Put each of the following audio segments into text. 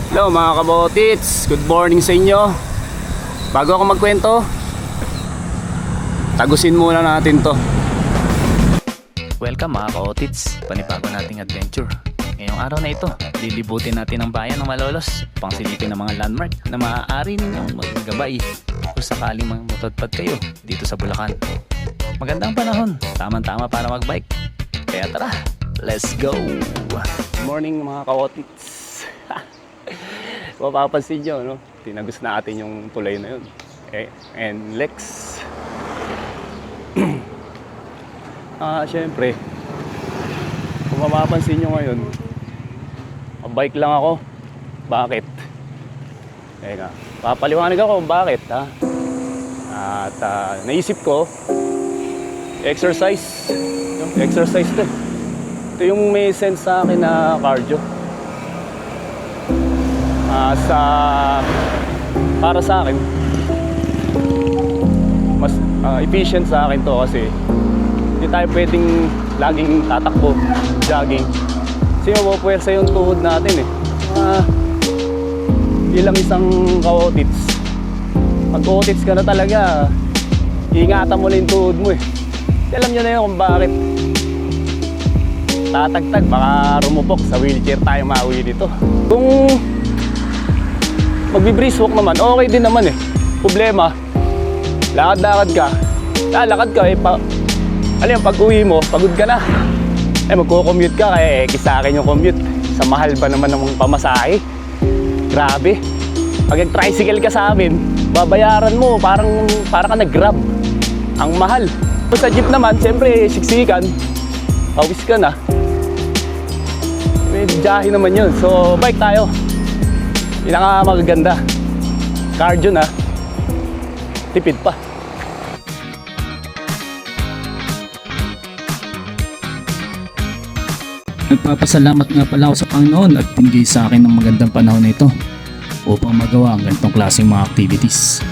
Hello mga kabotits, good morning sa inyo. Bago ako magkwento, tagusin muna natin to. Welcome mga ka-otits, panibago nating adventure. Ngayong araw na ito, lilibutin natin ang bayan ng Malolos, pangsilipin ng mga landmark na maaari ninyong maggabay kung sakaling mamutadpad kayo dito sa Bulacan. Magandang panahon, tamang-tama para magbike. Kaya tara, let's go! Good morning mga kabotits. Mapapansin nyo, no? Tinagos natin yung tulay na yun. And Lex. Syempre, kung mapapansin nyo ngayon, bike lang ako. Bakit? Teka, papaliwanag ako kung bakit, ha? At naisip ko, exercise. Exercise to. Ito yung may sense sa akin na cardio. Para sa akin, mas efficient sa akin to kasi hindi tayo pwedeng laging tatakbo, jogging. Kasi mapupuwersa yung tuhod natin eh. Bilang isang ka-otits, pag ka-otits ka na talaga, iingatan mo na yung tuhod mo eh. Alam nyo na yun kung bakit tatagtag, baka rumupok sa wheelchair tayo mauwi dito. Kung magbi-brisk walk naman, okay din naman eh. Problema, lakad-lakad ka, lalakad ka eh, alam yung pag-uwi mo, pagod ka na. Magko-commute ka, kaya sa akin yung commute. Sa mahal ba naman ng pamasahe? Grabe. Pag nag-tricycle ka sa amin, babayaran mo, para ka nag-grab. Ang mahal. Sa jeep naman, siyempre, siksikan, pawis ka na. May biyahe naman yun. So, bike tayo. Pinaka magaganda. Cardio na. Tipid pa. Nagpapasalamat nga pala ako sa Panginoon at binigay sa akin ng magandang panahon na ito upang magawa ang ganitong klaseng mga activities.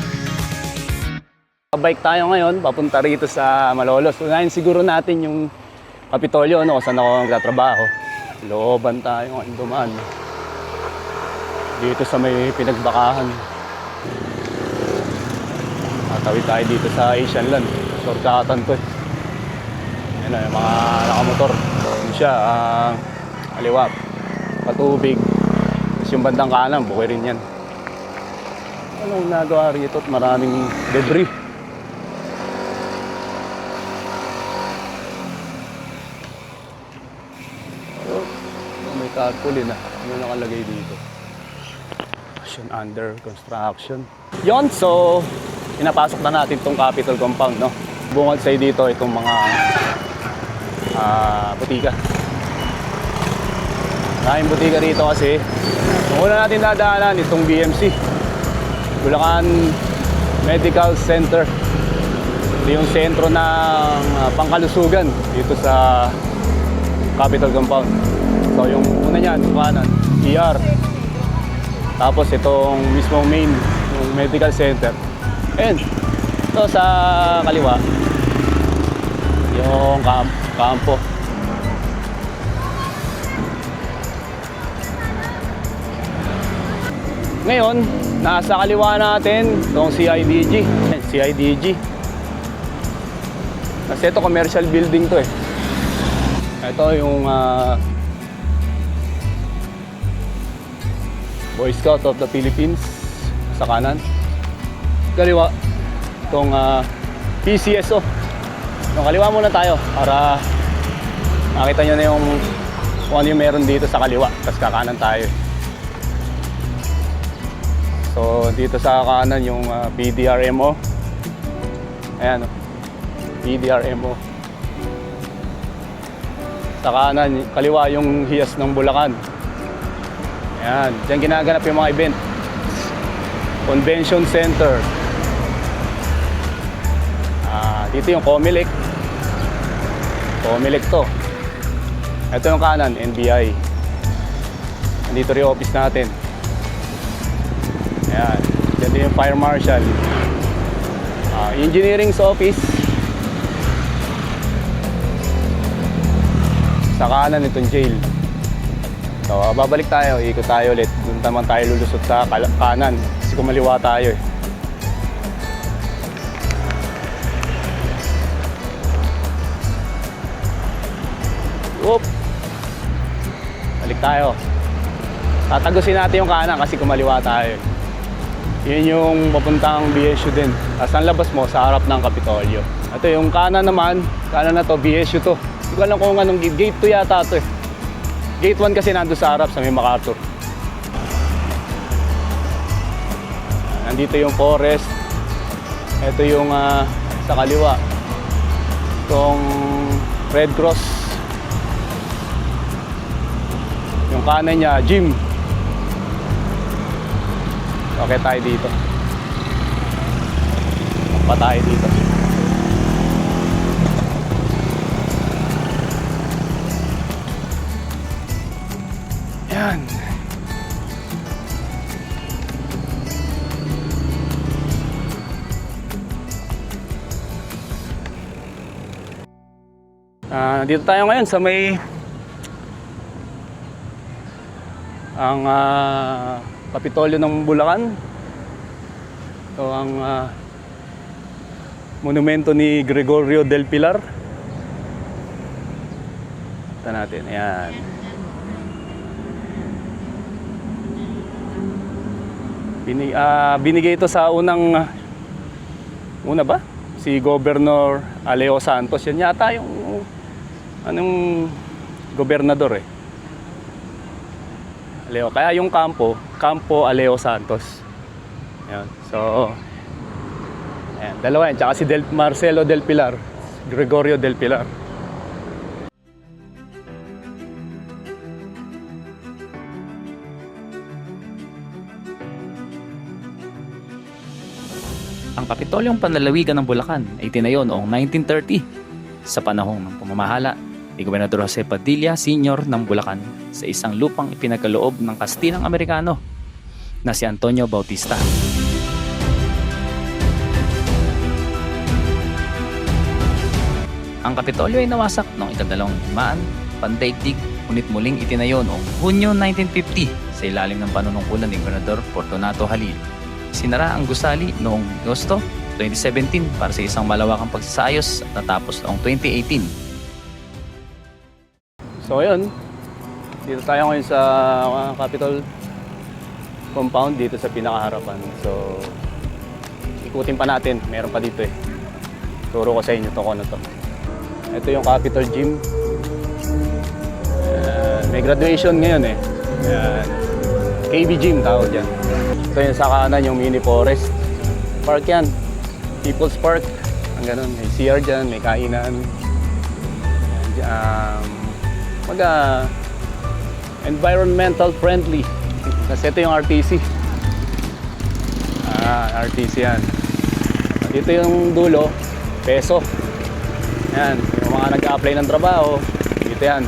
Bike tayo ngayon, papunta rito sa Malolos. Unahin siguro natin yung Kapitolyo, no, saan ako nagtatrabaho. Looban tayo ngayon dumaan. Dito sa may pinagbakahan. Tatawid tayo dito sa Asian Land. Shortcutan to eh. Yan na, yung mga nakamotor. Yun siya, kaliwa, patubig. Tapos yung bandang kanan, buhay rin yan. Anong nagawa rito at maraming debris. So, may tarpaulin na. Ano nakalagay dito? Under construction. Yon, so pinapasok na natin itong Capitol Compound, no? Bungad sa'yo dito itong mga butika. Maraming butika rito kasi una natin dadaanan itong BMC, Bulacan Medical Center. Ito yung sentro ng pangkalusugan dito sa Capitol Compound. So yung una niyan, yung kanan, ER. Tapos itong mismong main, yung medical center. And ito sa kaliwa, yung kampo. Ngayon, nasa kaliwa natin itong CIDG. CIDG. Kasi ito commercial building to eh. Ito yung Boy Scout of the Philippines sa kanan. Kaliwa, itong PCSO. Yung kaliwa muna tayo para makita nyo na yung kung ano yung meron dito sa kaliwa. Tapos kakanan tayo. So dito sa kanan yung PDRMO. Ayan o, PDRMO. Sa kanan, kaliwa yung hiyas ng Bulacan. Ayan, dyan ginaganap yung mga event. Convention Center. Dito yung Comelec. Comelec to. Ito yung kanan, NBI. Nandito rin yung office natin. Ayan, dyan din yung Fire Marshal. Engineering's office. Sa kanan itong jail. So, babalik tayo, ikot tayo ulit. Doon naman tayo lulusot sa kanan kasi kumaliwa tayo eh. Whoop! Balik tayo. Tatagusin natin yung kanan kasi kumaliwa tayo. Yun yung papuntang BSU din. Tapos ang labas mo sa harap ng Kapitolyo. Ito yung kanan naman, kanan na to, BSU to. Hindi ko alam kung anong gate 2 yata to eh. Gate 1 kasi nandun sa harap sa may MacArthur. Nandito yung forest. Ito yung sa kaliwa. Itong Red Cross. Yung kanan niya, gym. Okay tayo dito. Pa tayo dito. Yan. Dito tayo ngayon sa may ang Kapitolyo ng Bulacan. Ito ang monumento ni Gregorio del Pilar. Ito natin, ayan. Binigay ito sa una ba? Si Governor Aleo Santos. Yan yata yung anong gobernador eh. Aleo. Kaya yung Campo Aleo Santos. Ayan. So, ayan. Dalawa yan. Tsaka si Marcelo del Pilar. Gregorio del Pilar. Ang Kapitolyong Panlalawigan ng Bulacan ay tinayo noong 1930 sa panahon ng pamamahala ni Gobernador Jose Padilla Sr. ng Bulacan sa isang lupang ipinagkaloob ng Kastinang Amerikano na si Antonio Bautista. Ang Kapitolyo ay nawasak noong ika-200 pandaigdig, ngunit muling itinayo noong Hunyo 1950 sa ilalim ng panunungkulan ni Gobernador Fortunato Halil. Sinara ang gusali noong Agosto 2017 para sa isang malawakang pagsasayos at natapos noong 2018. So ayun, dito tayo ngayon sa Capitol compound dito sa pinakaharapan. So ikutin pa natin, meron pa dito eh. Turo ko sa inyo to kung ano to. Ito yung Capitol Gym. May graduation ngayon eh. KB Gym tawag dyan. Ito yung sa kanan yung mini forest. Park yan. People's Park. Ang ganun. May CR dyan, may kainan. Environmental friendly. Kasi ito yung RTC. RTC yan. Dito yung dulo, peso. Yan. Yung mga nag-a-apply ng trabaho, dito yan.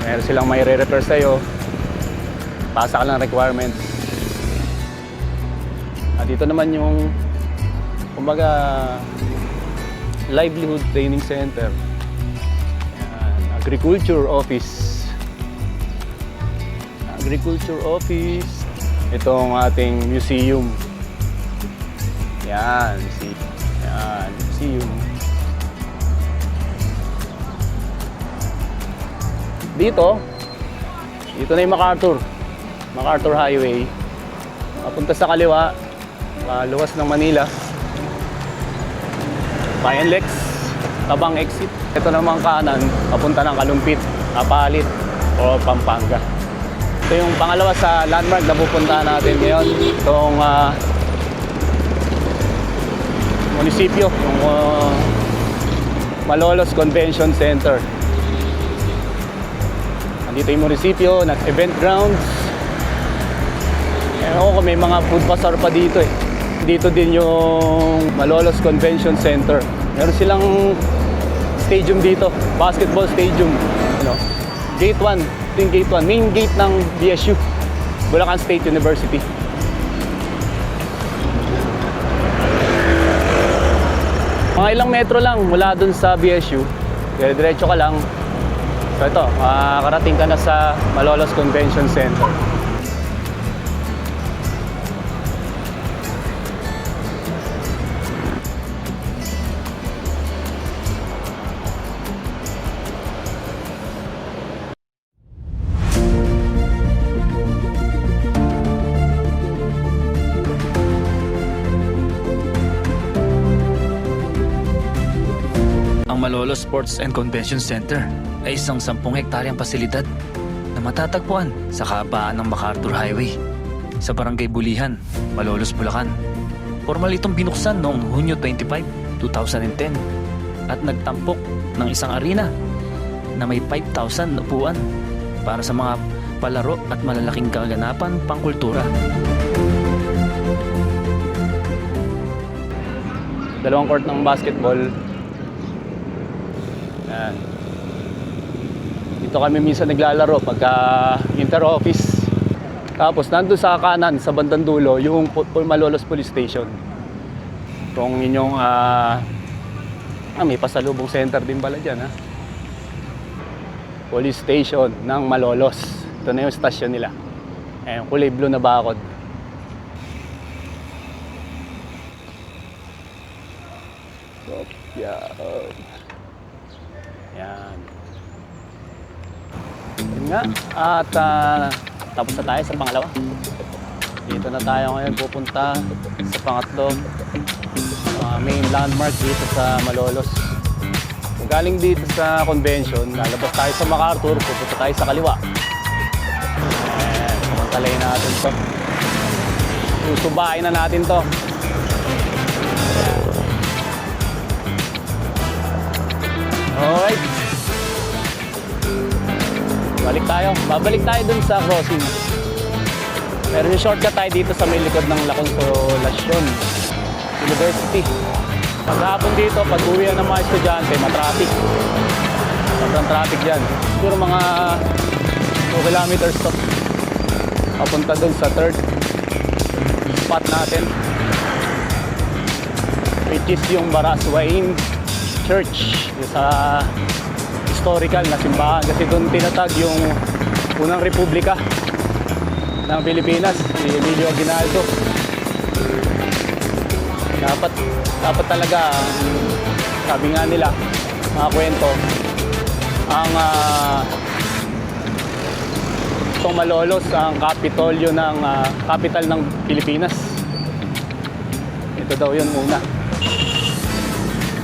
Meron silang may re-refer sa'yo. Pasa ka lang requirements. At dito naman yung kumbaga livelihood training center. Yan. Agriculture office. Agriculture office. Itong ating museum. Yan, museum. Dito na yung MacArthur Highway. Papunta sa kaliwa, luwas ng Manila. Bayan Lex, Tabang exit. Ito namang kanan, papunta ng Kalumpit, Apalit, o Pampanga. Ito yung pangalawa sa landmark na pupuntahan natin ngayon. Itong munisipyo, yung Malolos Convention Center. Dito yung munisipyo, event grounds. Ako may mga food bazaar pa dito eh. Dito din yung Malolos Convention Center. Meron silang stadium dito, basketball stadium. Gate 1, ito yung gate 1, main gate ng BSU, Bulacan State University. Mga ilang metro lang mula dun sa BSU. Diretso ka lang. So ito, makakarating ka na sa Malolos Convention Center. Ang Malolos Sports and Convention Center ay isang 10 hektaryang pasilidad na matatagpuan sa kahabaan ng MacArthur Highway sa Barangay Bulihan, Malolos, Bulacan. Formal itong binuksan noong Hunyo 25, 2010 at nagtampok ng isang arena na may 5,000 upuan para sa mga palaro at malalaking kaganapan pangkultura. Dalawang court ng basketball. Yan. Dito kami minsan naglalaro pagka inter-office. Tapos nandun sa kanan, sa bandang dulo, yung Malolos Police Station. Kung inyong may pasalubong center din pala dyan, ha? Police Station ng Malolos. Ito na yung stasyon nila. Ayan, kulay blue na bakod. Yan. Yun nga. At tapos na tayo sa pangalawa. Dito na tayo ngayon pupunta sa pangatlong main landmark dito sa Malolos. Kung galing dito sa convention, lalabas tayo sa MacArthur, pupunta tayo sa kaliwa. Ayan, pumuntalay natin to. Susubain na natin to. Alright. Babalik tayo dun sa crossing. Pero yung shortcut tayo dito sa may likod ng La Consolacion University. Paghapon dito, pag uwi ng mga estudyante, matraffic. Sobrang traffic dyan. Siguro mga 2 kilometers to. Papunta dun sa third spot natin, which is yung Baraswain Church, sa historical na simbahan, kasi doon tinatag yung unang republika ng Pilipinas, si Emilio Aguinaldo. Dapat talaga, sabi nga nila, mga kwento, ang itong Malolos ang kapitolyo ng capital ng Pilipinas. Ito daw yun muna.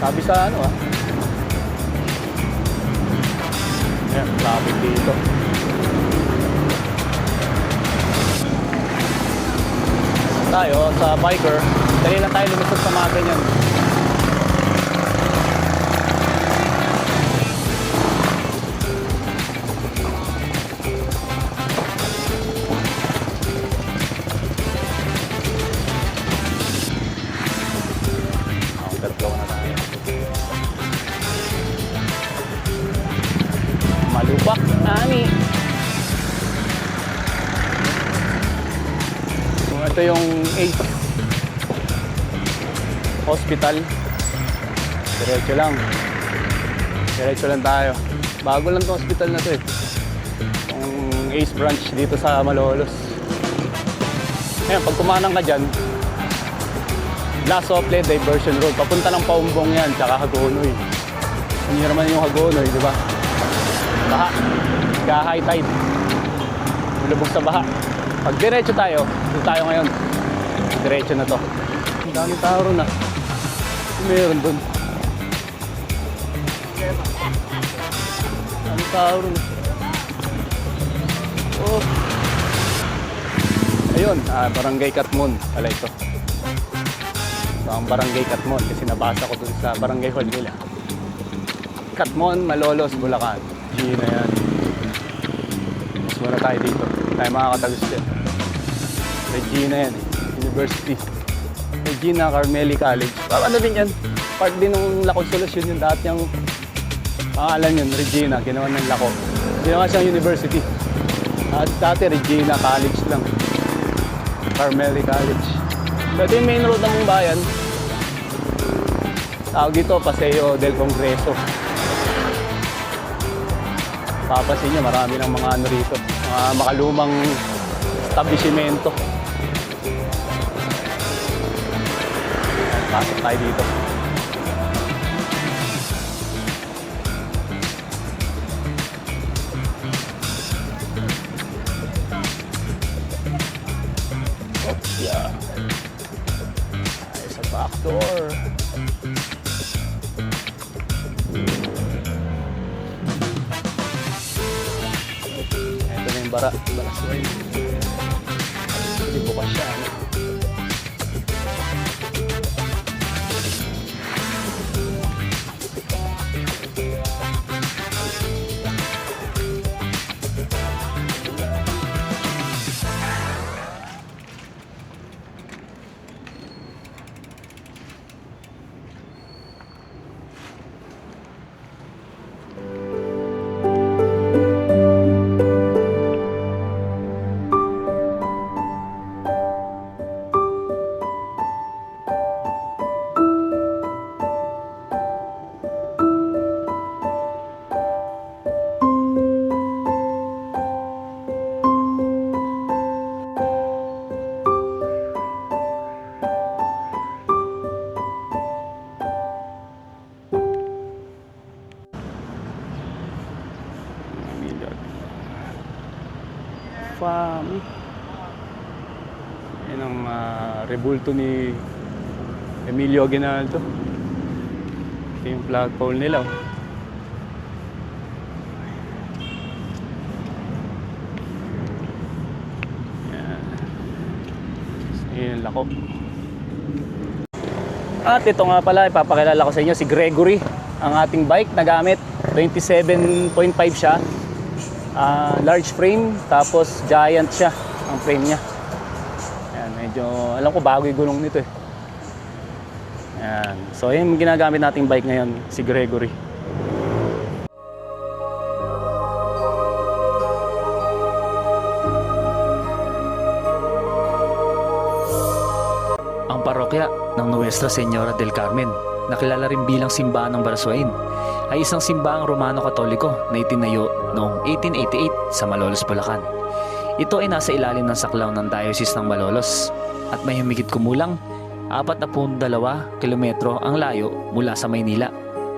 Sabi sa ano Ayan, traffic dito. Tayo sa biker, dali lang tayo lumusot sa mga ganyan. Tatlo na tayo. Malupak, ani. Ito yung 8th hospital. Diretso lang tayo. Bago lang itong hospital na to, yung Ace branch dito sa Malolos. Ngayon, pag kumanang ka dyan, Lasople Diversion Road, papunta ng Paumbong yan, tsaka Hagonoy. Hindi naman yung Hagonoy, di ba? Baha, high tide, lubog sa baha. Pag diretso tayo, dito tayo ngayon, diretso na to. Ang daming tao ron meron dun. Ang tao ron. Oh. Ayun, Barangay Katmon pala ito. Ang Barangay Katmon kasi nabasa ko dun sa barangay hall nila. Katmon, Malolos, Bulacan. G na yan. Mas muna tayo dito. Tayo makakatagos din. Regina yan University. Regina Carmeli College. Ano din yan? Part din ng La Consolacion yung dati yung pangalan yun, Regina. Ginawa ng Laco. Ginawa siyang university. At dati Regina College lang. Carmeli College. So ito yung main road ng bayan. Tawag dito, Paseo del Congreso. papasin nyo, marami ng mga ano rito, mga makalumang establishmento. Pasok tayo dito. Yeah. Ay, sa back door. Ito na yung barasway. Hindi bukas siya. Ano? Fami. Yan ang rebulto ni Emilio Aguinaldo. Ito yung flagpole nila. Yan. Yan lako. At ito nga pala, ipapakilala ko sa inyo si Gregory. Ang ating bike na gamit. 27.5 siya. Large frame, tapos giant siya ang frame niya. Ayan, medyo, alam ko bago yung gulong nito eh. Ayan. So yun yung ginagamit nating bike ngayon, si Gregory. Ang parokya ng Nuestra Señora del Carmen, nakilala rin bilang simbahan ng Baraswain, ay isang simbahang Romano-Katoliko na itinayo noong 1888 sa Malolos, Bulacan. Ito ay nasa ilalim ng saklaw ng Diocese ng Malolos at may humigit kumulang 42 kilometro ang layo mula sa Maynila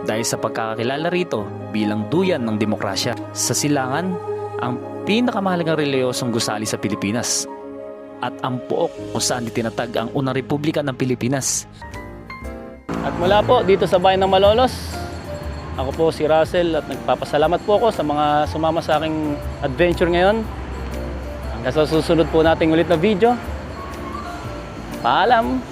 dahil sa pagkakakilala rito bilang duyan ng demokrasya. Sa Silangan, ang pinakamahalagang reliyosong gusali sa Pilipinas at ang Pook kung saan itinatag ang unang Republika ng Pilipinas. At mula po dito sa bayan ng Malolos, ako po si Russell at nagpapasalamat po ako sa mga sumama sa aking adventure ngayon. Hanggang sa susunod po nating ulit na video. Paalam!